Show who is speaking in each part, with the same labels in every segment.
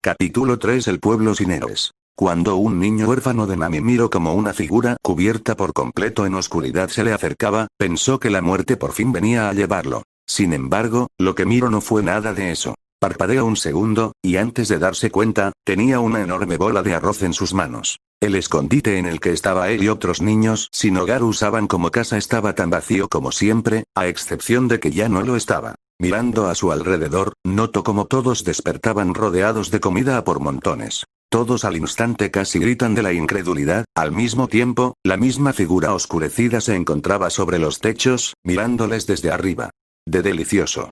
Speaker 1: Capítulo 3. El pueblo sin héroes. Cuando un niño huérfano de Nami miró como una figura cubierta por completo en oscuridad se le acercaba, pensó que la muerte por fin venía a llevarlo. Sin embargo, lo que miró no fue nada de eso. Parpadeó un segundo, y antes de darse cuenta, tenía una enorme bola de arroz en sus manos. El escondite en el que estaba él y otros niños sin hogar usaban como casa estaba tan vacío como siempre, a excepción de que ya no lo estaba. Mirando a su alrededor, notó como todos despertaban rodeados de comida a por montones. Todos al instante casi gritan de la incredulidad, al mismo tiempo, la misma figura oscurecida se encontraba sobre los techos, mirándoles desde arriba. ¡De delicioso!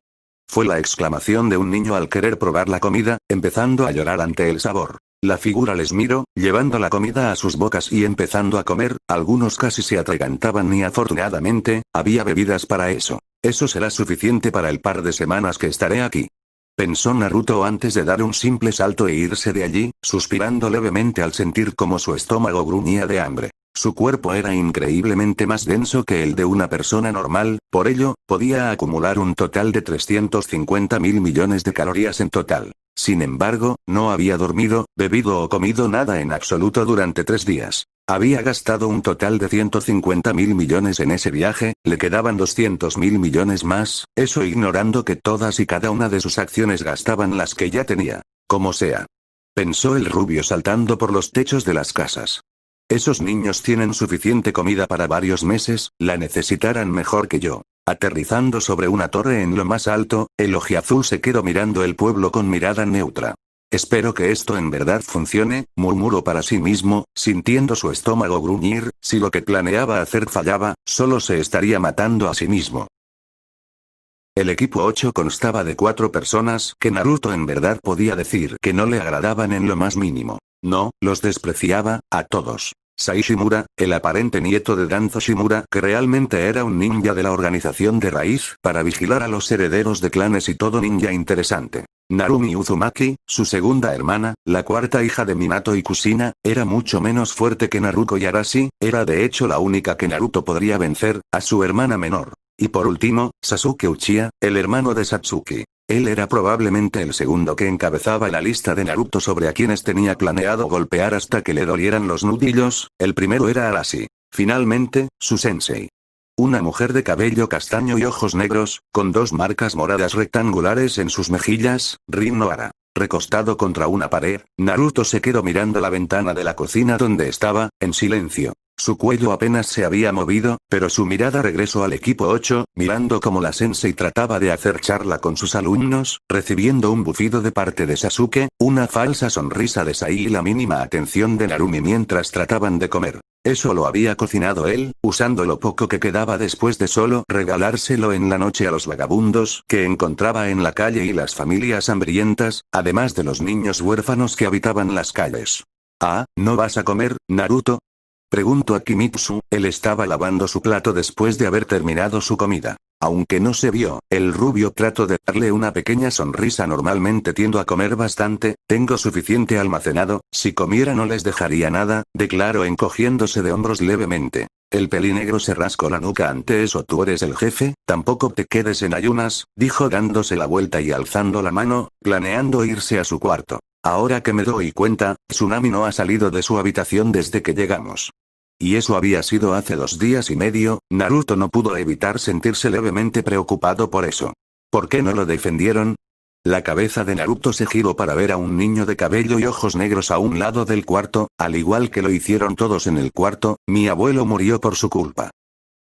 Speaker 1: Fue la exclamación de un niño al querer probar la comida, empezando a llorar ante el sabor. La figura les miró, llevando la comida a sus bocas y empezando a comer, algunos casi se atragantaban y afortunadamente, había bebidas para eso. Eso será suficiente para el par de semanas que estaré aquí. Pensó Naruto antes de dar un simple salto e irse de allí, suspirando levemente al sentir como su estómago gruñía de hambre. Su cuerpo era increíblemente más denso que el de una persona normal, por ello, podía acumular un total de 350.000 millones de calorías en total. Sin embargo, no había dormido, bebido o comido nada en absoluto durante 3 días. Había gastado un total de 150.000 millones en ese viaje, le quedaban 200.000 millones más, eso ignorando que todas y cada una de sus acciones gastaban las que ya tenía. Como sea. Pensó el rubio saltando por los techos de las casas. Esos niños tienen suficiente comida para varios meses, la necesitarán mejor que yo. Aterrizando sobre una torre en lo más alto, el ojiazul se quedó mirando el pueblo con mirada neutra. Espero que esto en verdad funcione, murmuró para sí mismo, sintiendo su estómago gruñir, si lo que planeaba hacer fallaba, solo se estaría matando a sí mismo. El equipo 8 constaba de 4 personas que Naruto en verdad podía decir que no le agradaban en lo más mínimo. No, los despreciaba, a todos. Sai Shimura, el aparente nieto de Danzo Shimura, que realmente era un ninja de la organización de raíz para vigilar a los herederos de clanes y todo ninja interesante. Narumi Uzumaki, su segunda hermana, la cuarta hija de Minato y Kushina, era mucho menos fuerte que Naruto y Arashi, era de hecho la única que Naruto podría vencer, a su hermana menor. Y por último, Sasuke Uchiha, el hermano de Satsuki. Él era probablemente el segundo que encabezaba la lista de Naruto sobre a quienes tenía planeado golpear hasta que le dolieran los nudillos, el primero era Arashi. Finalmente, su sensei. Una mujer de cabello castaño y ojos negros, con 2 marcas moradas rectangulares en sus mejillas, Rin Nohara. Recostado contra una pared, Naruto se quedó mirando la ventana de la cocina donde estaba, en silencio. Su cuello apenas se había movido, pero su mirada regresó al equipo 8, mirando cómo la sensei trataba de hacer charla con sus alumnos, recibiendo un bufido de parte de Sasuke, una falsa sonrisa de Sai y la mínima atención de Narumi mientras trataban de comer. Eso lo había cocinado él, usando lo poco que quedaba después de solo regalárselo en la noche a los vagabundos que encontraba en la calle y las familias hambrientas, además de los niños huérfanos que habitaban las calles. «Ah, ¿no vas a comer, Naruto?», preguntó a Kimitsu, él estaba lavando su plato después de haber terminado su comida. Aunque no se vio, el rubio trató de darle una pequeña sonrisa. Normalmente tiendo a comer bastante, tengo suficiente almacenado, si comiera no les dejaría nada, declaró encogiéndose de hombros levemente. El pelinegro se rascó la nuca ante eso. ¿Tú eres el jefe? Tampoco te quedes en ayunas, dijo dándose la vuelta y alzando la mano, planeando irse a su cuarto. Ahora que me doy cuenta, Tsunami no ha salido de su habitación desde que llegamos. Y eso había sido hace 2 días y medio, Naruto no pudo evitar sentirse levemente preocupado por eso. ¿Por qué no lo defendieron? La cabeza de Naruto se giró para ver a un niño de cabello y ojos negros a un lado del cuarto, al igual que lo hicieron todos en el cuarto, mi abuelo murió por su culpa.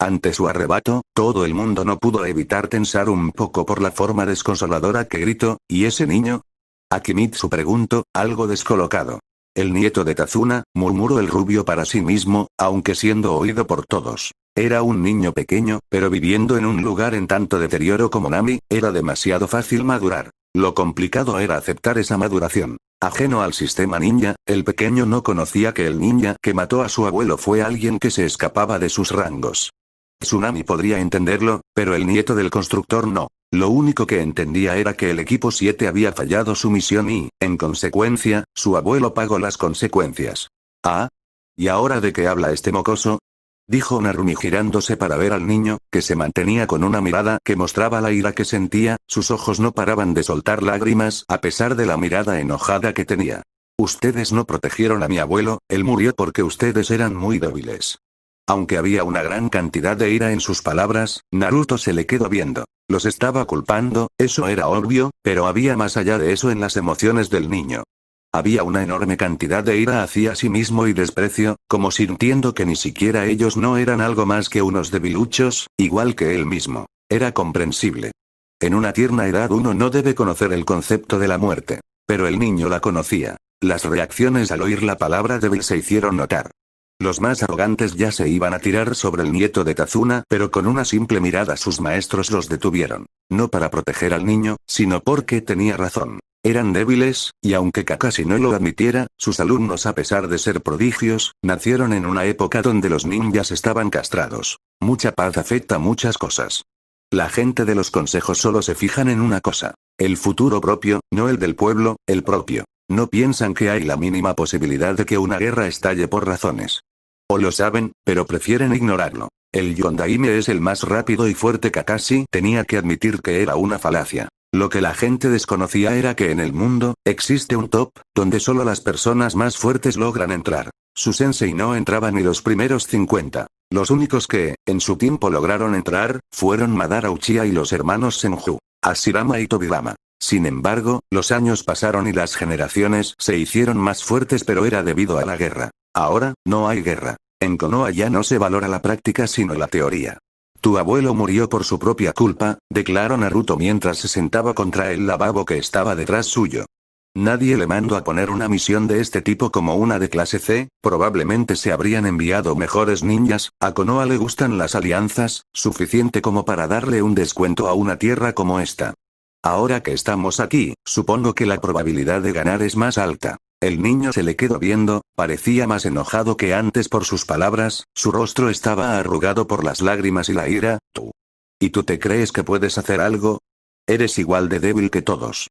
Speaker 1: Ante su arrebato, todo el mundo no pudo evitar tensar un poco por la forma desconsoladora que gritó, ¿y ese niño? A Kimitsu preguntó, algo descolocado. El nieto de Tazuna, murmuró el rubio para sí mismo, aunque siendo oído por todos. Era un niño pequeño, pero viviendo en un lugar en tanto deterioro como Nami, era demasiado fácil madurar. Lo complicado era aceptar esa maduración. Ajeno al sistema ninja, el pequeño no conocía que el ninja que mató a su abuelo fue alguien que se escapaba de sus rangos. Tsunami podría entenderlo, pero el nieto del constructor no. Lo único que entendía era que el equipo 7 había fallado su misión y, en consecuencia, su abuelo pagó las consecuencias. ¿Ah? ¿Y ahora de qué habla este mocoso? dijo Narumi girándose para ver al niño, que se mantenía con una mirada que mostraba la ira que sentía, sus ojos no paraban de soltar lágrimas a pesar de la mirada enojada que tenía. Ustedes no protegieron a mi abuelo, él murió porque ustedes eran muy débiles. Aunque había una gran cantidad de ira en sus palabras, Naruto se le quedó viendo. Los estaba culpando, eso era obvio, pero había más allá de eso en las emociones del niño. Había una enorme cantidad de ira hacia sí mismo y desprecio, como sintiendo que ni siquiera ellos no eran algo más que unos debiluchos, igual que él mismo. Era comprensible. En una tierna edad uno no debe conocer el concepto de la muerte. Pero el niño la conocía. Las reacciones al oír la palabra débil se hicieron notar. Los más arrogantes ya se iban a tirar sobre el nieto de Kazuna, pero con una simple mirada sus maestros los detuvieron. No para proteger al niño, sino porque tenía razón. Eran débiles, y aunque Kakashi no lo admitiera, sus alumnos a pesar de ser prodigios, nacieron en una época donde los ninjas estaban castrados. Mucha paz afecta muchas cosas. La gente de los consejos solo se fijan en una cosa. El futuro propio, no el del pueblo, el propio. No piensan que hay la mínima posibilidad de que una guerra estalle por razones. O lo saben, pero prefieren ignorarlo. El Yondaime es el más rápido y fuerte. Kakashi tenía que admitir que era una falacia. Lo que la gente desconocía era que en el mundo, existe un top, donde solo las personas más fuertes logran entrar. Su sensei no entraba ni los primeros 50. Los únicos que, en su tiempo lograron entrar, fueron Madara Uchiha y los hermanos Senju, Hashirama y Tobirama. Sin embargo, los años pasaron y las generaciones se hicieron más fuertes, pero era debido a la guerra. Ahora, no hay guerra. En Konoha ya no se valora la práctica sino la teoría. Tu abuelo murió por su propia culpa, declaró Naruto mientras se sentaba contra el lavabo que estaba detrás suyo. Nadie le mandó a poner una misión de este tipo como una de clase C, probablemente se habrían enviado mejores ninjas. A Konoha le gustan las alianzas, suficiente como para darle un descuento a una tierra como esta. Ahora que estamos aquí, supongo que la probabilidad de ganar es más alta. El niño se le quedó viendo, parecía más enojado que antes por sus palabras, su rostro estaba arrugado por las lágrimas y la ira. ¿Tú? ¿Y tú te crees que puedes hacer algo? Eres igual de débil que todos.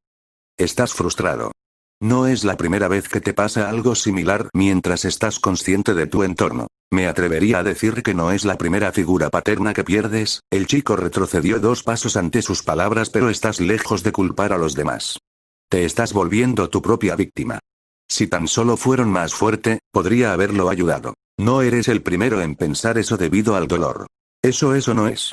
Speaker 1: Estás frustrado. No es la primera vez que te pasa algo similar mientras estás consciente de tu entorno. Me atrevería a decir que no es la primera figura paterna que pierdes. El chico retrocedió 2 pasos ante sus palabras, pero estás lejos de culpar a los demás. Te estás volviendo tu propia víctima. Si tan solo fueron más fuerte, podría haberlo ayudado. No eres el primero en pensar eso debido al dolor. Eso no es.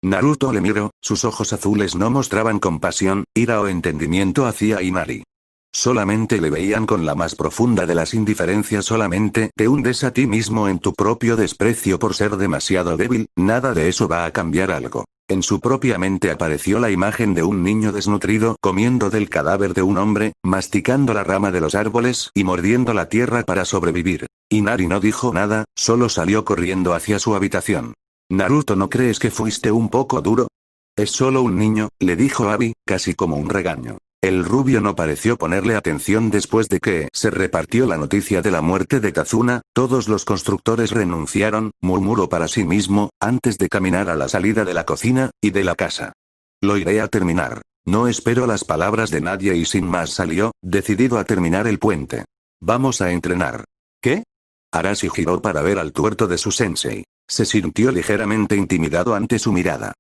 Speaker 1: Naruto le miró, sus ojos azules no mostraban compasión, ira o entendimiento hacia Inari. Solamente le veían con la más profunda de las indiferencias. Solamente te hundes a ti mismo en tu propio desprecio por ser demasiado débil, nada de eso va a cambiar algo. En su propia mente apareció la imagen de un niño desnutrido comiendo del cadáver de un hombre, masticando la rama de los árboles y mordiendo la tierra para sobrevivir. Inari no dijo nada, solo salió corriendo hacia su habitación. Naruto, ¿no crees que fuiste un poco duro? Es solo un niño, le dijo Abi, casi como un regaño. El rubio no pareció ponerle atención después de que se repartió la noticia de la muerte de Kazuna. Todos los constructores renunciaron, murmuró para sí mismo, antes de caminar a la salida de la cocina y de la casa. Lo iré a terminar. No espero las palabras de nadie y sin más salió, decidido a terminar el puente. Vamos a entrenar. ¿Qué? Arashi giró para ver al tuerto de su sensei. Se sintió ligeramente intimidado ante su mirada.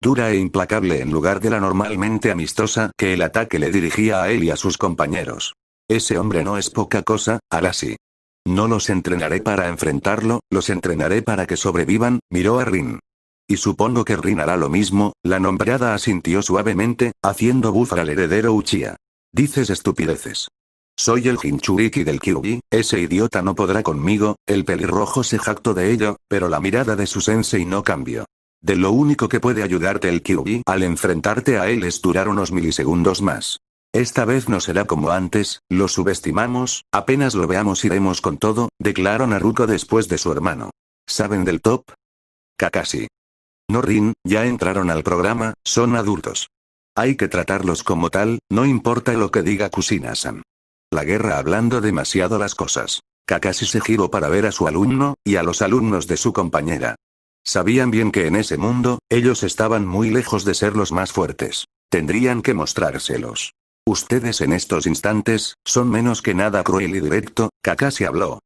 Speaker 1: Dura e implacable en lugar de la normalmente amistosa que el ataque le dirigía a él y a sus compañeros. Ese hombre no es poca cosa, Arashi. No los entrenaré para enfrentarlo, los entrenaré para que sobrevivan, miró a Rin. Y supongo que Rin hará lo mismo, la nombrada asintió suavemente, haciendo bufar al heredero Uchiha. Dices estupideces. Soy el Jinchuriki del Kyuubi, ese idiota no podrá conmigo. El pelirrojo se jactó de ello, pero la mirada de su sensei no cambió. De lo único que puede ayudarte el Kyuubi al enfrentarte a él es durar unos milisegundos más. Esta vez no será como antes, lo subestimamos, apenas lo veamos iremos con todo, declaró Naruto después de su hermano. ¿Saben del top? Kakashi. No Rin, ya entraron al programa, son adultos. Hay que tratarlos como tal, no importa lo que diga Kushina-san. La guerra hablando demasiado las cosas. Kakashi se giró para ver a su alumno, y a los alumnos de su compañera. Sabían bien que en ese mundo, ellos estaban muy lejos de ser los más fuertes. Tendrían que mostrárselos. Ustedes en estos instantes, son menos que nada cruel y directo, Kakashi habló.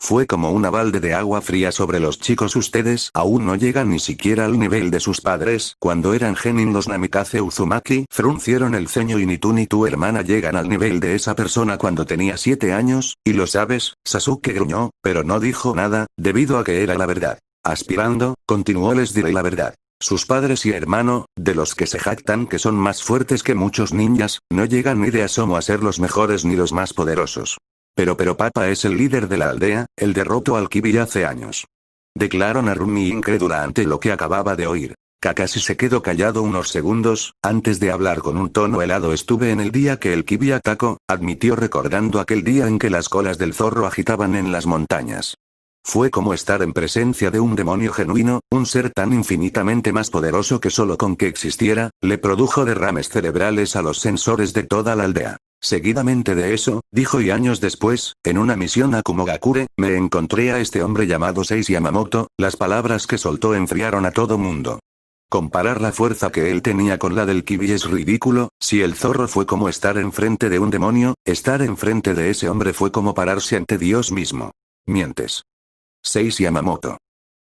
Speaker 1: Fue como una balde de agua fría sobre los chicos. Ustedes aún no llegan ni siquiera al nivel de sus padres. Cuando eran genin los Namikaze Uzumaki fruncieron el ceño y ni tú ni tu hermana llegan al nivel de esa persona cuando tenía 7 años, y lo sabes. Sasuke gruñó, pero no dijo nada, debido a que era la verdad. Aspirando, continuó, les diré la verdad. Sus padres y hermano, de los que se jactan que son más fuertes que muchos ninjas, no llegan ni de asomo a ser los mejores ni los más poderosos. Pero papá es el líder de la aldea, él derrotó al Kibi hace años. Declaró Narumi incrédula ante lo que acababa de oír. Kakashi se quedó callado unos segundos, antes de hablar con un tono helado. Estuve en el día que el Kibi atacó, admitió recordando aquel día en que las colas del zorro agitaban en las montañas. Fue como estar en presencia de un demonio genuino, un ser tan infinitamente más poderoso que solo con que existiera, le produjo derrames cerebrales a los sensores de toda la aldea. Seguidamente de eso, dijo, y años después, en una misión a Kumogakure, me encontré a este hombre llamado Seishi Yamamoto. Las palabras que soltó enfriaron a todo mundo. Comparar la fuerza que él tenía con la del Kibi es ridículo. Si el zorro fue como estar enfrente de un demonio, estar enfrente de ese hombre fue como pararse ante Dios mismo. Mientes. Seishi Yamamoto.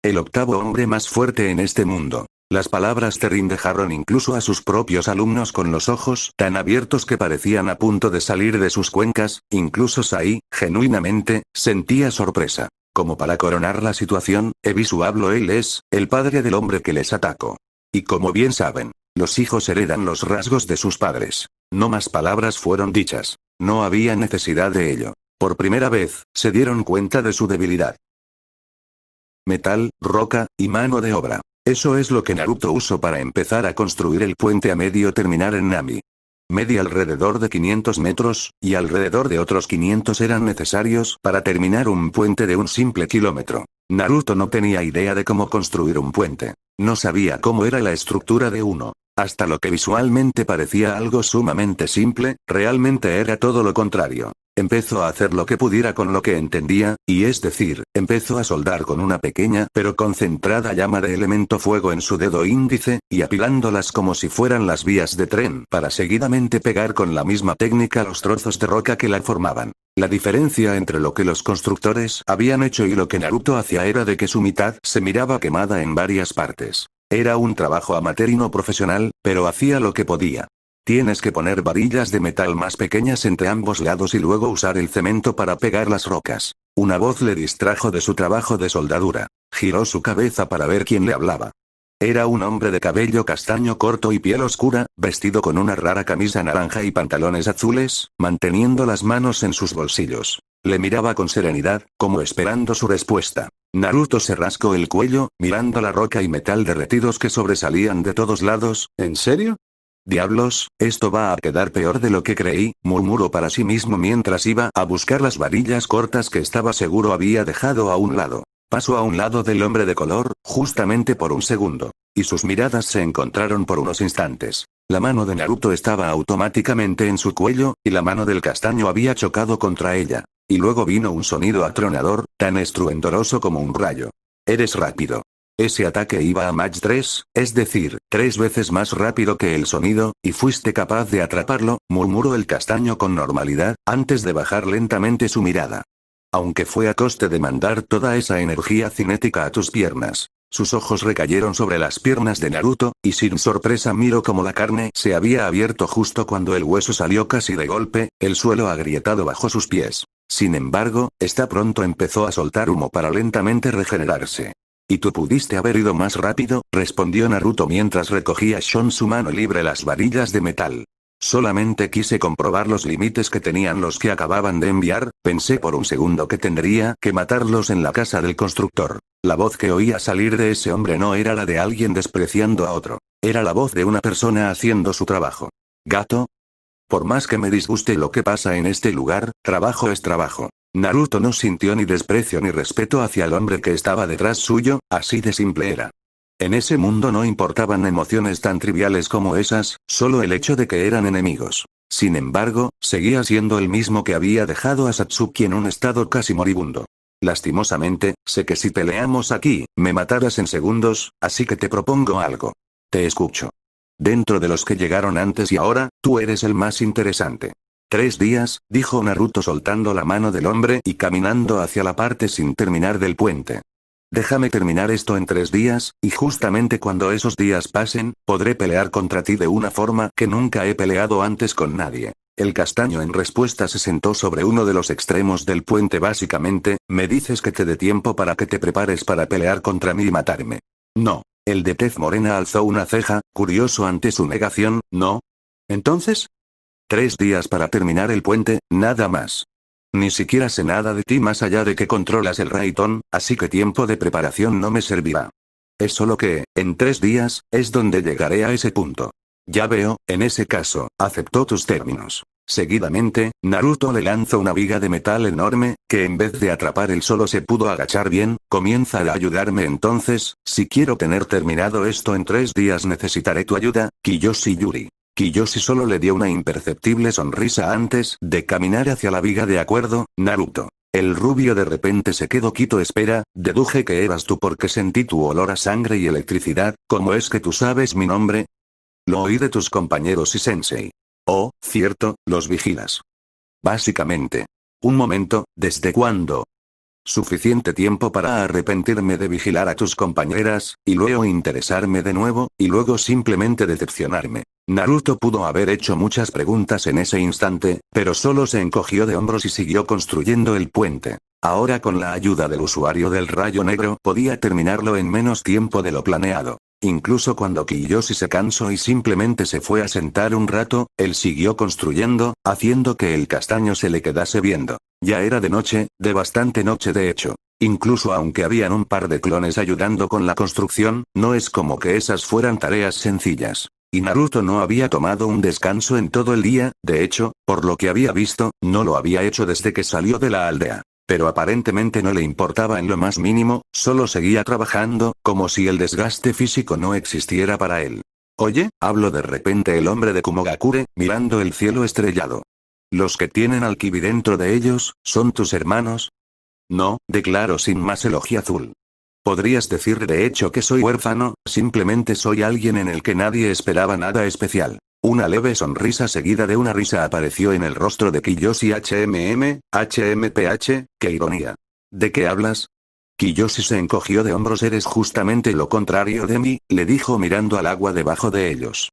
Speaker 1: El octavo hombre más fuerte en este mundo. Las palabras Terrin dejaron incluso a sus propios alumnos con los ojos tan abiertos que parecían a punto de salir de sus cuencas. Incluso Sai, genuinamente, sentía sorpresa. Como para coronar la situación, Ebisu habló, él es el padre del hombre que les atacó. Y como bien saben, los hijos heredan los rasgos de sus padres. No más palabras fueron dichas. No había necesidad de ello. Por primera vez, se dieron cuenta de su debilidad. Metal, roca, y mano de obra. Eso es lo que Naruto usó para empezar a construir el puente a medio terminar en Nami. Media alrededor de 500 metros, y alrededor de otros 500 eran necesarios para terminar un puente de un simple kilómetro. Naruto no tenía idea de cómo construir un puente. No sabía cómo era la estructura de uno. Hasta lo que visualmente parecía algo sumamente simple, realmente era todo lo contrario. Empezó a hacer lo que pudiera con lo que entendía, y es decir, empezó a soldar con una pequeña pero concentrada llama de elemento fuego en su dedo índice, y apilándolas como si fueran las vías de tren para seguidamente pegar con la misma técnica los trozos de roca que la formaban. La diferencia entre lo que los constructores habían hecho y lo que Naruto hacía era de que su mitad se miraba quemada en varias partes. Era un trabajo amateur y no profesional, pero hacía lo que podía. Tienes que poner varillas de metal más pequeñas entre ambos lados y luego usar el cemento para pegar las rocas. Una voz le distrajo de su trabajo de soldadura. Giró su cabeza para ver quién le hablaba. Era un hombre de cabello castaño corto y piel oscura, vestido con una rara camisa naranja y pantalones azules, manteniendo las manos en sus bolsillos. Le miraba con serenidad, como esperando su respuesta. Naruto se rascó el cuello, mirando la roca y metal derretidos que sobresalían de todos lados. ¿En serio? Diablos, esto va a quedar peor de lo que creí, murmuró para sí mismo mientras iba a buscar las varillas cortas que estaba seguro había dejado a un lado. Pasó a un lado del hombre de color, justamente por un segundo. Y sus miradas se encontraron por unos instantes. La mano de Naruto estaba automáticamente en su cuello, y la mano del castaño había chocado contra ella. Y luego vino un sonido atronador, tan estruendoso como un rayo. Eres rápido. Ese ataque iba a Mach 3, es decir, 3 veces más rápido que el sonido, y fuiste capaz de atraparlo, murmuró el castaño con normalidad, antes de bajar lentamente su mirada. Aunque fue a coste de mandar toda esa energía cinética a tus piernas. Sus ojos recayeron sobre las piernas de Naruto, y sin sorpresa miró como la carne se había abierto justo cuando el hueso salió casi de golpe, el suelo agrietado bajo sus pies. Sin embargo, pronto empezó a soltar humo para lentamente regenerarse. ¿Y tú pudiste haber ido más rápido?, respondió Naruto mientras recogía Shon su mano libre las varillas de metal. Solamente quise comprobar los límites que tenían los que acababan de enviar, pensé por un segundo que tendría que matarlos en la casa del constructor. La voz que oía salir de ese hombre no era la de alguien despreciando a otro. Era la voz de una persona haciendo su trabajo. ¿Gato? Por más que me disguste lo que pasa en este lugar, trabajo es trabajo. Naruto no sintió ni desprecio ni respeto hacia el hombre que estaba detrás suyo, así de simple era. En ese mundo no importaban emociones tan triviales como esas, solo el hecho de que eran enemigos. Sin embargo, seguía siendo el mismo que había dejado a Satsuki en un estado casi moribundo. Lastimosamente, sé que si peleamos aquí, me matarás en segundos, así que te propongo algo. Te escucho. Dentro de los que llegaron antes y ahora, tú eres el más interesante. 3 días, dijo Naruto soltando la mano del hombre y caminando hacia la parte sin terminar del puente. Déjame terminar esto en 3 días, y justamente cuando esos días pasen, podré pelear contra ti de una forma que nunca he peleado antes con nadie. El castaño en respuesta se sentó sobre uno de los extremos del puente. Básicamente, me dices que te dé tiempo para que te prepares para pelear contra mí y matarme. No. El de tez morena alzó una ceja, curioso ante su negación. ¿No? Entonces, 3 días para terminar el puente, nada más. Ni siquiera sé nada de ti más allá de que controlas el Raitón, así que tiempo de preparación no me servirá. Es solo que, en 3 días, es donde llegaré a ese punto. Ya veo, en ese caso, aceptó tus términos. Seguidamente, Naruto le lanzó una viga de metal enorme, que en vez de atrapar él solo se pudo agachar bien. Comienza a ayudarme entonces, si quiero tener terminado esto en 3 días necesitaré tu ayuda, Kiyoshi Yuri. Kiyoshi solo le dio una imperceptible sonrisa antes de caminar hacia la viga. De acuerdo, Naruto. El rubio de repente se quedó quieto. Espera, deduje que eras tú porque sentí tu olor a sangre y electricidad. ¿Cómo es que tú sabes mi nombre? Lo oí de tus compañeros y sensei. Oh, cierto, los vigilas. Básicamente. Un momento, ¿desde cuándo? Suficiente tiempo para arrepentirme de vigilar a tus compañeras, y luego interesarme de nuevo, y luego simplemente decepcionarme. Naruto pudo haber hecho muchas preguntas en ese instante, pero solo se encogió de hombros y siguió construyendo el puente. Ahora con la ayuda del usuario del rayo negro podía terminarlo en menos tiempo de lo planeado. Incluso cuando Kiyoshi se cansó y simplemente se fue a sentar un rato, él siguió construyendo, haciendo que el castaño se le quedase viendo. Ya era de noche, de bastante noche de hecho. Incluso aunque habían un par de clones ayudando con la construcción, no es como que esas fueran tareas sencillas. Y Naruto no había tomado un descanso en todo el día, de hecho, por lo que había visto, no lo había hecho desde que salió de la aldea. Pero aparentemente no le importaba en lo más mínimo, solo seguía trabajando, como si el desgaste físico no existiera para él. Oye, habló de repente el hombre de Kumogakure, mirando el cielo estrellado. ¿Los que tienen al Kibi dentro de ellos, son tus hermanos? No, declaró sin más el ojiazul. Podrías decir de hecho que soy huérfano, simplemente soy alguien en el que nadie esperaba nada especial. Una leve sonrisa seguida de una risa apareció en el rostro de Kiyoshi. HMPH, qué ironía. ¿De qué hablas? Kiyoshi se encogió de hombros. Eres justamente lo contrario de mí, le dijo mirando al agua debajo de ellos.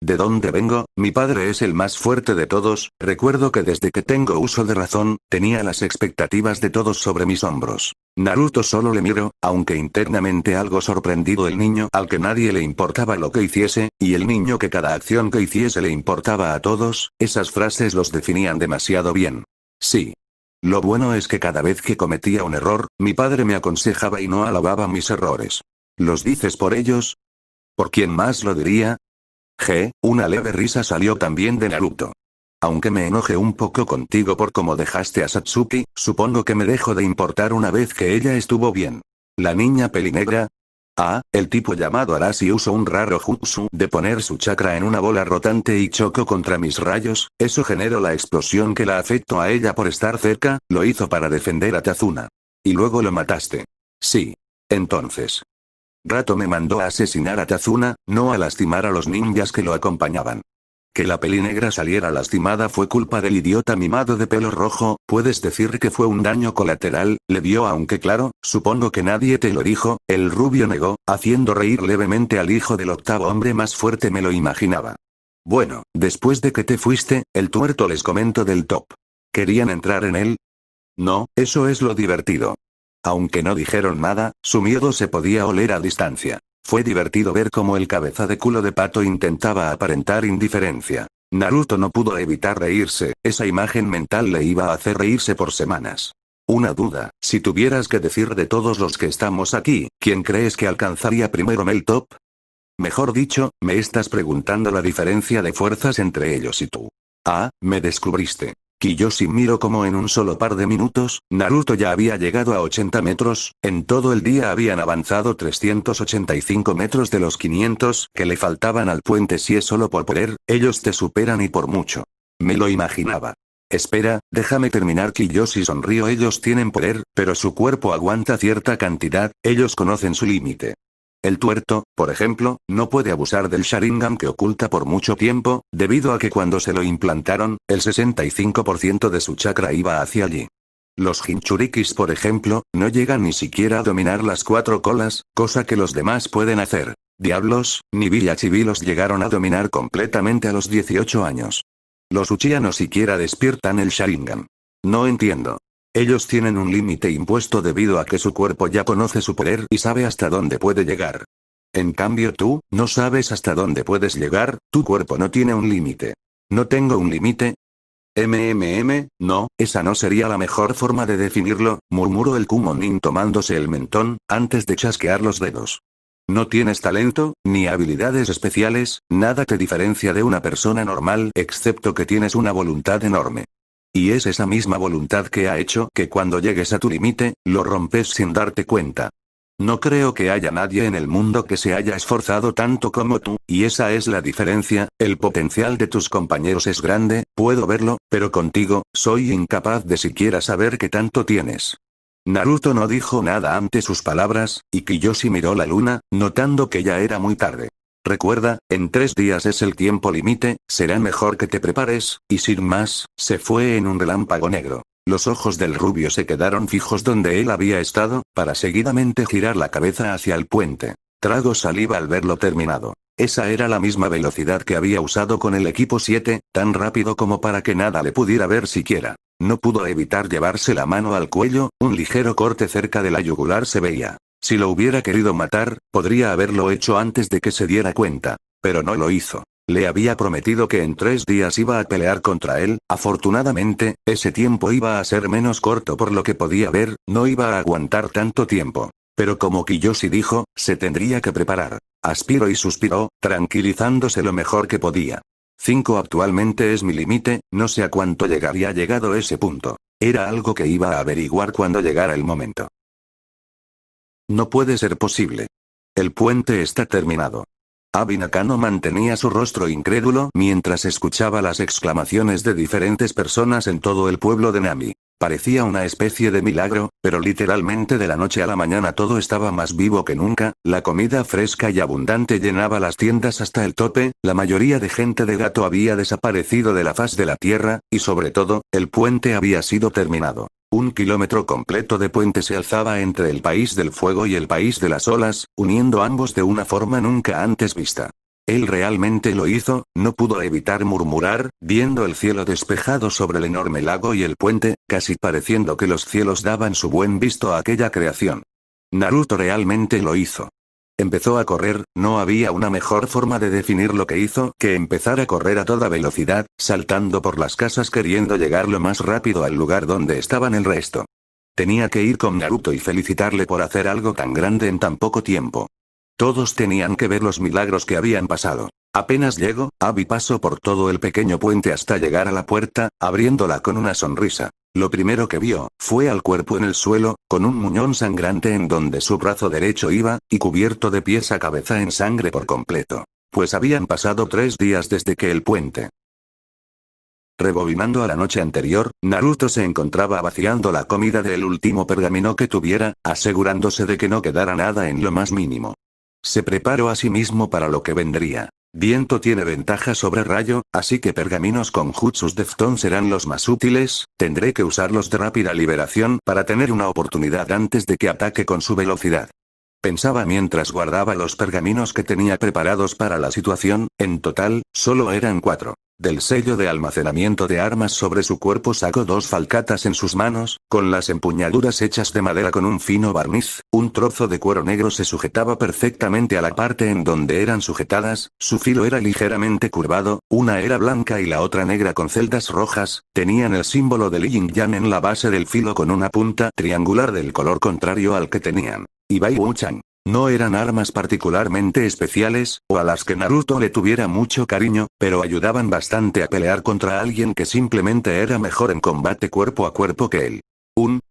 Speaker 1: ¿De dónde vengo? Mi padre es el más fuerte de todos. Recuerdo que desde que tengo uso de razón, tenía las expectativas de todos sobre mis hombros. Naruto solo le miró, aunque internamente algo sorprendido. El niño al que nadie le importaba lo que hiciese, y el niño que cada acción que hiciese le importaba a todos, esas frases los definían demasiado bien. Sí. Lo bueno es que cada vez que cometía un error, mi padre me aconsejaba y no alababa mis errores. ¿Los dices por ellos? ¿Por quién más lo diría? Una leve risa salió también de Naruto. Aunque me enoje un poco contigo por cómo dejaste a Satsuki, supongo que me dejo de importar una vez que ella estuvo bien. ¿La niña pelinegra? Ah, el tipo llamado Arashi usó un raro jutsu de poner su chakra en una bola rotante y chocó contra mis rayos. Eso generó la explosión que la afectó a ella por estar cerca. Lo hizo para defender a Tazuna. Y luego lo mataste. Sí. Entonces. Rato me mandó a asesinar a Tazuna, no a lastimar a los ninjas que lo acompañaban. Que la pelinegra saliera lastimada fue culpa del idiota mimado de pelo rojo. Puedes decir que fue un daño colateral, le dio, aunque claro, supongo que nadie te lo dijo. El rubio negó, haciendo reír levemente al hijo del octavo hombre más fuerte. Me lo imaginaba. Bueno, después de que te fuiste, el tuerto les comentó del top. ¿Querían entrar en él? No, eso es lo divertido. Aunque no dijeron nada, su miedo se podía oler a distancia. Fue divertido ver cómo el cabeza de culo de pato intentaba aparentar indiferencia. Naruto no pudo evitar reírse, esa imagen mental le iba a hacer reírse por semanas. Una duda, si tuvieras que decir de todos los que estamos aquí, ¿quién crees que alcanzaría primero el top? Mejor dicho, me estás preguntando la diferencia de fuerzas entre ellos y tú. Ah, me descubriste. Kiyoshi miró como en un solo par de minutos, Naruto ya había llegado a 80 metros, en todo el día habían avanzado 385 metros de los 500 que le faltaban al puente. Si es solo por poder, ellos te superan y por mucho. Me lo imaginaba. Espera, déjame terminar. Kiyoshi sonrió. Ellos tienen poder, pero su cuerpo aguanta cierta cantidad, ellos conocen su límite. El tuerto, por ejemplo, no puede abusar del Sharingan que oculta por mucho tiempo, debido a que cuando se lo implantaron, el 65% de su chakra iba hacia allí. Los Jinchurikis, por ejemplo, no llegan ni siquiera a dominar las 4 colas, cosa que los demás pueden hacer. Diablos, ni Village y los llegaron a dominar completamente a los 18 años. Los Uchiha no siquiera despiertan el Sharingan. No entiendo. Ellos tienen un límite impuesto debido a que su cuerpo ya conoce su poder y sabe hasta dónde puede llegar. En cambio tú, no sabes hasta dónde puedes llegar, tu cuerpo no tiene un límite. ¿No tengo un límite? No, esa no sería la mejor forma de definirlo, murmuró el Kumonin tomándose el mentón, antes de chasquear los dedos. No tienes talento, ni habilidades especiales, nada te diferencia de una persona normal excepto que tienes una voluntad enorme. Y es esa misma voluntad que ha hecho que cuando llegues a tu límite, lo rompes sin darte cuenta. No creo que haya nadie en el mundo que se haya esforzado tanto como tú, y esa es la diferencia, el potencial de tus compañeros es grande, puedo verlo, pero contigo, soy incapaz de siquiera saber qué tanto tienes. Naruto no dijo nada ante sus palabras, y Kiyoshi miró la luna, notando que ya era muy tarde. Recuerda, en 3 días es el tiempo límite, será mejor que te prepares, y sin más, se fue en un relámpago negro. Los ojos del rubio se quedaron fijos donde él había estado, para seguidamente girar la cabeza hacia el puente. Tragó saliva al verlo terminado. Esa era la misma velocidad que había usado con el equipo 7, tan rápido como para que nada le pudiera ver siquiera. No pudo evitar llevarse la mano al cuello, un ligero corte cerca de la yugular se veía. Si lo hubiera querido matar, podría haberlo hecho antes de que se diera cuenta. Pero no lo hizo. Le había prometido que en 3 días iba a pelear contra él, afortunadamente, ese tiempo iba a ser menos corto por lo que podía ver, no iba a aguantar tanto tiempo. Pero como Kiyoshi dijo, se tendría que preparar. Aspiró y suspiró, tranquilizándose lo mejor que podía. 5 actualmente es mi límite, no sé a cuánto llegaría llegado ese punto. Era algo que iba a averiguar cuando llegara el momento. No puede ser posible. El puente está terminado. Abi Nakano mantenía su rostro incrédulo mientras escuchaba las exclamaciones de diferentes personas en todo el pueblo de Nami. Parecía una especie de milagro, pero literalmente de la noche a la mañana todo estaba más vivo que nunca, la comida fresca y abundante llenaba las tiendas hasta el tope, la mayoría de gente de gato había desaparecido de la faz de la tierra, y sobre todo, el puente había sido terminado. 1 kilómetro completo de puente se alzaba entre el país del fuego y el país de las olas, uniendo ambos de una forma nunca antes vista. Él realmente lo hizo, no pudo evitar murmurar, viendo el cielo despejado sobre el enorme lago y el puente, casi pareciendo que los cielos daban su buen visto a aquella creación. Naruto realmente lo hizo. Empezó a correr, no había una mejor forma de definir lo que hizo que empezar a correr a toda velocidad, saltando por las casas queriendo llegar lo más rápido al lugar donde estaban el resto. Tenía que ir con Naruto y felicitarle por hacer algo tan grande en tan poco tiempo. Todos tenían que ver los milagros que habían pasado. Apenas llegó, Abi pasó por todo el pequeño puente hasta llegar a la puerta, abriéndola con una sonrisa. Lo primero que vio, fue al cuerpo en el suelo, con un muñón sangrante en donde su brazo derecho iba, y cubierto de pies a cabeza en sangre por completo. Pues habían pasado 3 días desde que el puente. Rebobinando a la noche anterior, Naruto se encontraba vaciando la comida del último pergamino que tuviera, asegurándose de que no quedara nada en lo más mínimo. Se preparó a sí mismo para lo que vendría. Viento tiene ventaja sobre rayo, así que pergaminos con jutsus de Fton serán los más útiles, tendré que usarlos de rápida liberación para tener una oportunidad antes de que ataque con su velocidad. Pensaba mientras guardaba los pergaminos que tenía preparados para la situación, en total, solo eran 4. Del sello de almacenamiento de armas sobre su cuerpo sacó 2 falcatas en sus manos, con las empuñaduras hechas de madera con un fino barniz, un trozo de cuero negro se sujetaba perfectamente a la parte en donde eran sujetadas, su filo era ligeramente curvado, una era blanca y la otra negra con celdas rojas, tenían el símbolo del yin yang en la base del filo con una punta triangular del color contrario al que tenían. Ibai Wu-chan. No eran armas particularmente especiales, o a las que Naruto le tuviera mucho cariño, pero ayudaban bastante a pelear contra alguien que simplemente era mejor en combate cuerpo a cuerpo que él.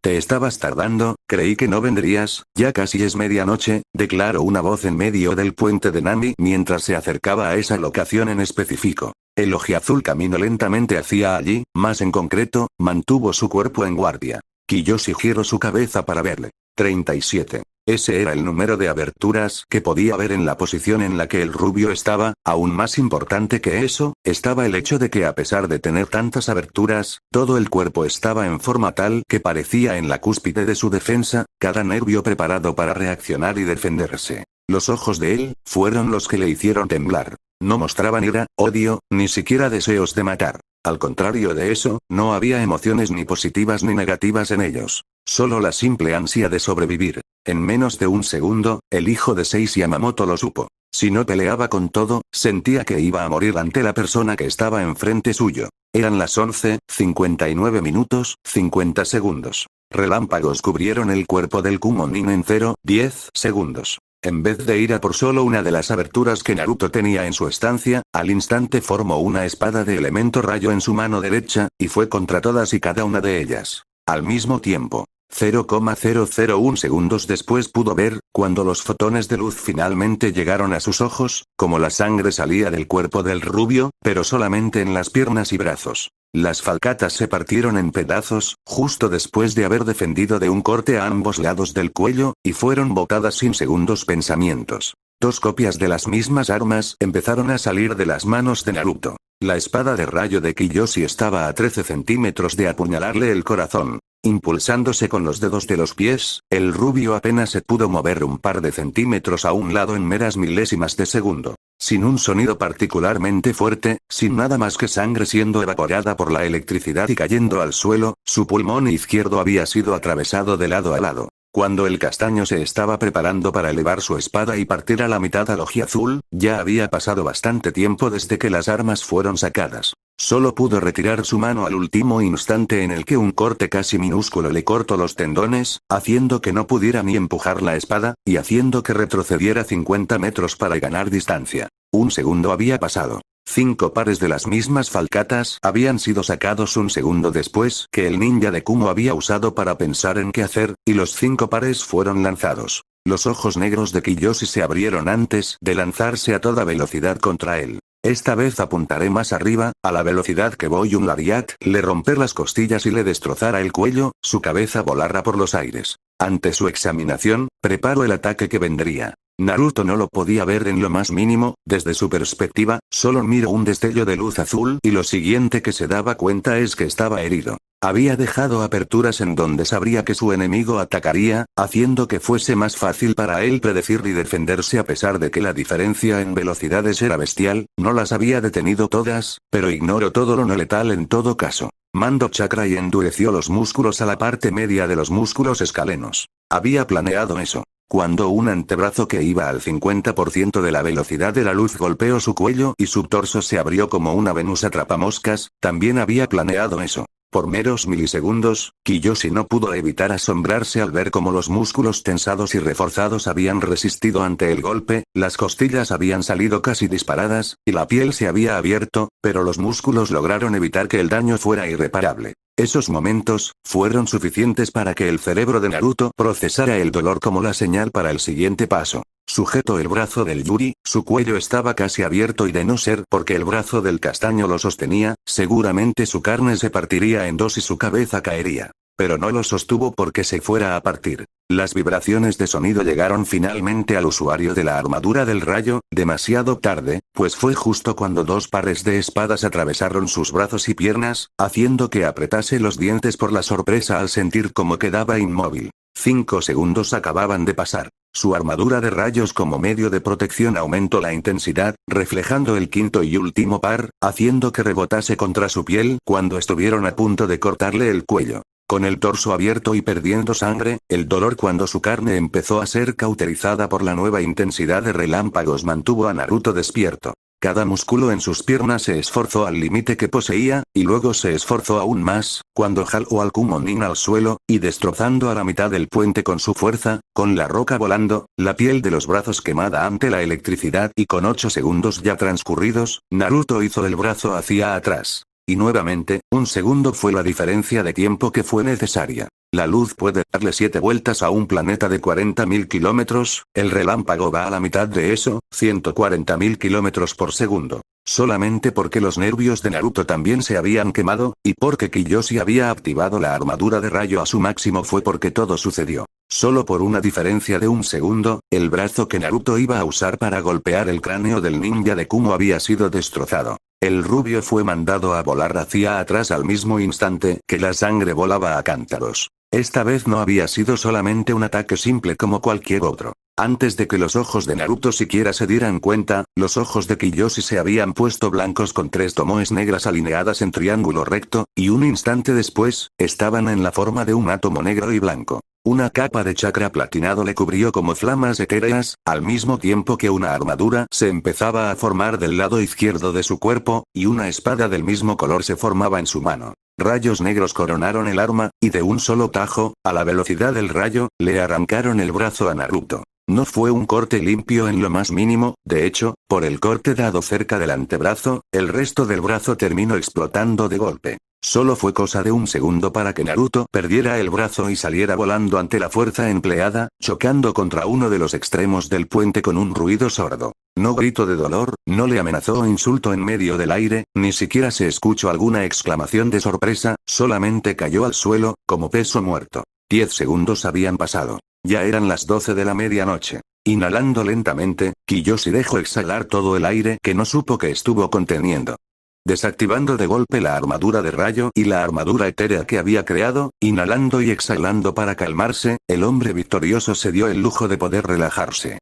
Speaker 1: Te estabas tardando, creí que no vendrías, ya casi es medianoche, declaró una voz en medio del puente de Nami mientras se acercaba a esa locación en específico. El ojiazul caminó lentamente hacia allí, más en concreto, mantuvo su cuerpo en guardia. Kiyoshi giró su cabeza para verle. 37. Ese era el número de aberturas que podía ver en la posición en la que el rubio estaba. Aún más importante que eso, estaba el hecho de que a pesar de tener tantas aberturas, todo el cuerpo estaba en forma tal que parecía en la cúspide de su defensa, cada nervio preparado para reaccionar y defenderse. Los ojos de él fueron los que le hicieron temblar. No mostraban ira, odio, ni siquiera deseos de matar. Al contrario de eso, no había emociones ni positivas ni negativas en ellos. Solo la simple ansia de sobrevivir. En menos de un segundo, el hijo de 6 Yamamoto lo supo. Si no peleaba con todo, sentía que iba a morir ante la persona que estaba enfrente suyo. Eran las 11:59 minutos, 50 segundos. Relámpagos cubrieron el cuerpo del Kumonin en 0:10 segundos. En vez de ir a por solo una de las aberturas que Naruto tenía en su estancia, al instante formó una espada de elemento rayo en su mano derecha, y fue contra todas y cada una de ellas. Al mismo tiempo. 0,001 segundos después pudo ver, cuando los fotones de luz finalmente llegaron a sus ojos, como la sangre salía del cuerpo del rubio, pero solamente en las piernas y brazos. Las falcatas se partieron en pedazos, justo después de haber defendido de un corte a ambos lados del cuello, y fueron botadas sin segundos pensamientos. 2 copias de las mismas armas empezaron a salir de las manos de Naruto. La espada de rayo de Kiyoshi estaba a 13 centímetros de apuñalarle el corazón. Impulsándose con los dedos de los pies, el rubio apenas se pudo mover un par de centímetros a un lado en meras milésimas de segundo. Sin un sonido particularmente fuerte, sin nada más que sangre siendo evaporada por la electricidad y cayendo al suelo, su pulmón izquierdo había sido atravesado de lado a lado. Cuando el castaño se estaba preparando para elevar su espada y partir a la mitad al ojiazul, ya había pasado bastante tiempo desde que las armas fueron sacadas. Solo pudo retirar su mano al último instante en el que un corte casi minúsculo le cortó los tendones, haciendo que no pudiera ni empujar la espada, y haciendo que retrocediera 50 metros para ganar distancia. Un segundo había pasado. 5 pares de las mismas falcatas habían sido sacados un segundo después que el ninja de Kumo había usado para pensar en qué hacer, y los 5 pares fueron lanzados. Los ojos negros de Kiyoshi se abrieron antes de lanzarse a toda velocidad contra él. Esta vez apuntaré más arriba, a la velocidad que voy. Un lariat le romper las costillas y le destrozara el cuello, su cabeza volara por los aires. Ante su examinación, preparó el ataque que vendría. Naruto no lo podía ver en lo más mínimo, desde su perspectiva, solo miró un destello de luz azul y lo siguiente que se daba cuenta es que estaba herido. Había dejado aperturas en donde sabría que su enemigo atacaría, haciendo que fuese más fácil para él predecir y defenderse a pesar de que la diferencia en velocidades era bestial. No las había detenido todas, pero ignoró todo lo no letal en todo caso. Mandó chakra y endureció los músculos a la parte media de los músculos escalenos. Había planeado eso. Cuando un antebrazo que iba al 50% de la velocidad de la luz golpeó su cuello y su torso se abrió como una Venus atrapamoscas, también había planeado eso. Por meros milisegundos, Kiyoshi no pudo evitar asombrarse al ver cómo los músculos tensados y reforzados habían resistido ante el golpe, las costillas habían salido casi disparadas, y la piel se había abierto, pero los músculos lograron evitar que el daño fuera irreparable. Esos momentos fueron suficientes para que el cerebro de Naruto procesara el dolor como la señal para el siguiente paso. Sujetó el brazo del Yuri, su cuello estaba casi abierto y de no ser porque el brazo del castaño lo sostenía, seguramente su carne se partiría en dos y su cabeza caería. Pero no lo sostuvo porque se fuera a partir. Las vibraciones de sonido llegaron finalmente al usuario de la armadura del rayo, demasiado tarde, pues fue justo cuando 2 pares de espadas atravesaron sus brazos y piernas, haciendo que apretase los dientes por la sorpresa al sentir cómo quedaba inmóvil. 5 segundos acababan de pasar. Su armadura de rayos como medio de protección aumentó la intensidad, reflejando el quinto y último par, haciendo que rebotase contra su piel cuando estuvieron a punto de cortarle el cuello. Con el torso abierto y perdiendo sangre, el dolor cuando su carne empezó a ser cauterizada por la nueva intensidad de relámpagos mantuvo a Naruto despierto. Cada músculo en sus piernas se esforzó al límite que poseía, y luego se esforzó aún más, cuando jaló al Kumonin al suelo, y destrozando a la mitad del puente con su fuerza, con la roca volando, la piel de los brazos quemada ante la electricidad y con 8 segundos ya transcurridos, Naruto hizo el brazo hacia atrás. Y nuevamente, un segundo fue la diferencia de tiempo que fue necesaria. La luz puede darle 7 vueltas a un planeta de 40.000 kilómetros, el relámpago va a la mitad de eso, 140.000 kilómetros por segundo. Solamente porque los nervios de Naruto también se habían quemado, y porque Kiyoshi había activado la armadura de rayo a su máximo fue porque todo sucedió. Solo por una diferencia de un segundo, el brazo que Naruto iba a usar para golpear el cráneo del ninja de Kumo había sido destrozado. El rubio fue mandado a volar hacia atrás al mismo instante que la sangre volaba a cántaros. Esta vez no había sido solamente un ataque simple como cualquier otro. Antes de que los ojos de Naruto siquiera se dieran cuenta, los ojos de Kiyoshi se habían puesto blancos con 3 tomoes negras alineadas en triángulo recto, y un instante después, estaban en la forma de un átomo negro y blanco. Una capa de chakra platinado le cubrió como flamas etéreas, al mismo tiempo que una armadura se empezaba a formar del lado izquierdo de su cuerpo, y una espada del mismo color se formaba en su mano. Rayos negros coronaron el arma, y de un solo tajo, a la velocidad del rayo, le arrancaron el brazo a Naruto. No fue un corte limpio en lo más mínimo, de hecho, por el corte dado cerca del antebrazo, el resto del brazo terminó explotando de golpe. Solo fue cosa de un segundo para que Naruto perdiera el brazo y saliera volando ante la fuerza empleada, chocando contra uno de los extremos del puente con un ruido sordo. No gritó de dolor, no le amenazó o insultó en medio del aire, ni siquiera se escuchó alguna exclamación de sorpresa, solamente cayó al suelo, como peso muerto. 10 segundos habían pasado. Ya eran las 12 de la medianoche. Inhalando lentamente, Kiyoshi dejó exhalar todo el aire que no supo que estuvo conteniendo. Desactivando de golpe la armadura de rayo y la armadura etérea que había creado, inhalando y exhalando para calmarse, el hombre victorioso se dio el lujo de poder relajarse.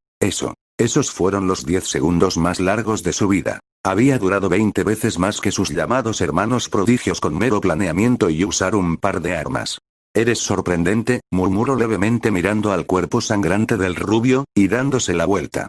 Speaker 1: Esos fueron los 10 segundos más largos de su vida. Había durado 20 veces más que sus llamados hermanos prodigios con mero planeamiento y usar un par de armas. Eres sorprendente, murmuró levemente mirando al cuerpo sangrante del rubio, y dándose la vuelta.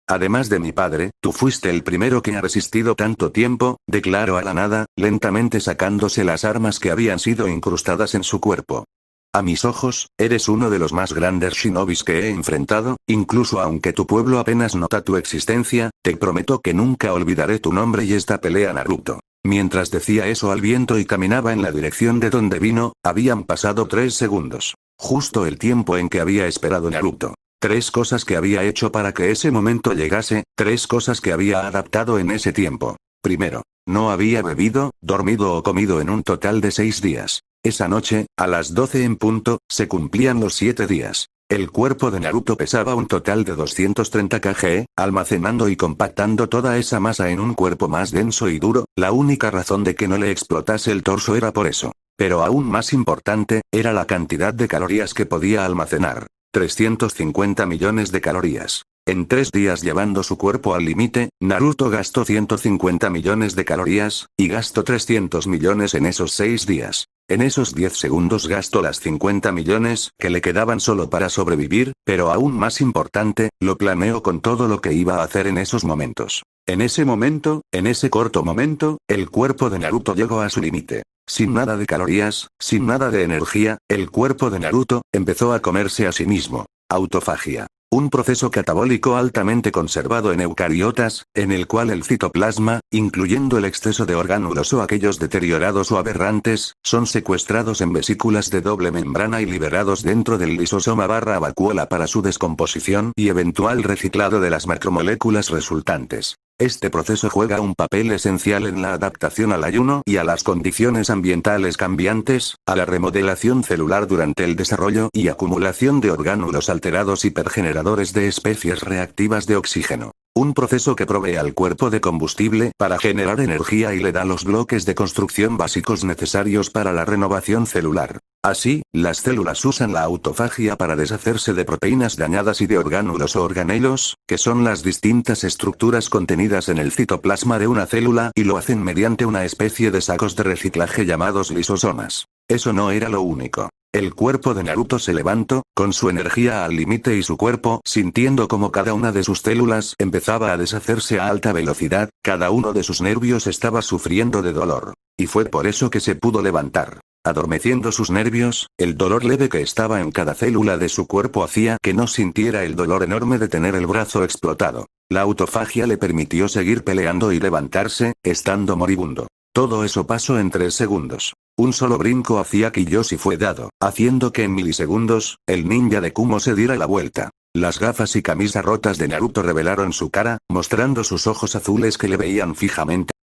Speaker 1: Además de mi padre, tú fuiste el primero que ha resistido tanto tiempo, declaró a la nada, lentamente sacándose las armas que habían sido incrustadas en su cuerpo. A mis ojos, eres uno de los más grandes shinobis que he enfrentado, incluso aunque tu pueblo apenas nota tu existencia, te prometo que nunca olvidaré tu nombre y esta pelea Naruto. Mientras decía eso al viento y caminaba en la dirección de donde vino, habían pasado 3 segundos. Justo el tiempo en que había esperado Naruto. 3 cosas que había hecho para que ese momento llegase, 3 cosas que había adaptado en ese tiempo. Primero, no había bebido, dormido o comido en un total de 6 días. Esa noche, a las 12 en punto, se cumplían los 7 días. El cuerpo de Naruto pesaba un total de 230 kg, almacenando y compactando toda esa masa en un cuerpo más denso y duro, la única razón de que no le explotase el torso era por eso. Pero aún más importante, era la cantidad de calorías que podía almacenar. 350 millones de calorías. En 3 días llevando su cuerpo al límite, Naruto gastó 150 millones de calorías, y gastó 300 millones en esos 6 días. En esos 10 segundos gastó las 50 millones que le quedaban solo para sobrevivir, pero aún más importante, lo planeó con todo lo que iba a hacer en esos momentos. En ese momento, en ese corto momento, el cuerpo de Naruto llegó a su límite. Sin nada de calorías, sin nada de energía, el cuerpo de Naruto empezó a comerse a sí mismo. Autofagia. Un proceso catabólico altamente conservado en eucariotas, en el cual el citoplasma, incluyendo el exceso de orgánulos o aquellos deteriorados o aberrantes, son secuestrados en vesículas de doble membrana y liberados dentro del lisosoma/vacuola para su descomposición y eventual reciclado de las macromoléculas resultantes. Este proceso juega un papel esencial en la adaptación al ayuno y a las condiciones ambientales cambiantes, a la remodelación celular durante el desarrollo y acumulación de orgánulos alterados hipergeneradores de especies reactivas de oxígeno. Un proceso que provee al cuerpo de combustible para generar energía y le da los bloques de construcción básicos necesarios para la renovación celular. Así, las células usan la autofagia para deshacerse de proteínas dañadas y de orgánulos o organelos, que son las distintas estructuras contenidas en el citoplasma de una célula, y lo hacen mediante una especie de sacos de reciclaje llamados lisosomas. Eso no era lo único. El cuerpo de Naruto se levantó, con su energía al límite y su cuerpo sintiendo como cada una de sus células empezaba a deshacerse a alta velocidad, cada uno de sus nervios estaba sufriendo de dolor. Y fue por eso que se pudo levantar. Adormeciendo sus nervios, el dolor leve que estaba en cada célula de su cuerpo hacía que no sintiera el dolor enorme de tener el brazo explotado. La autofagia le permitió seguir peleando y levantarse, estando moribundo. Todo eso pasó en 3 segundos. Un solo brinco hacía que Kiyoshi fue dado, haciendo que en milisegundos, el ninja de Kumo se diera la vuelta. Las gafas y camisa rotas de Naruto revelaron su cara, mostrando sus ojos azules que le veían fijamente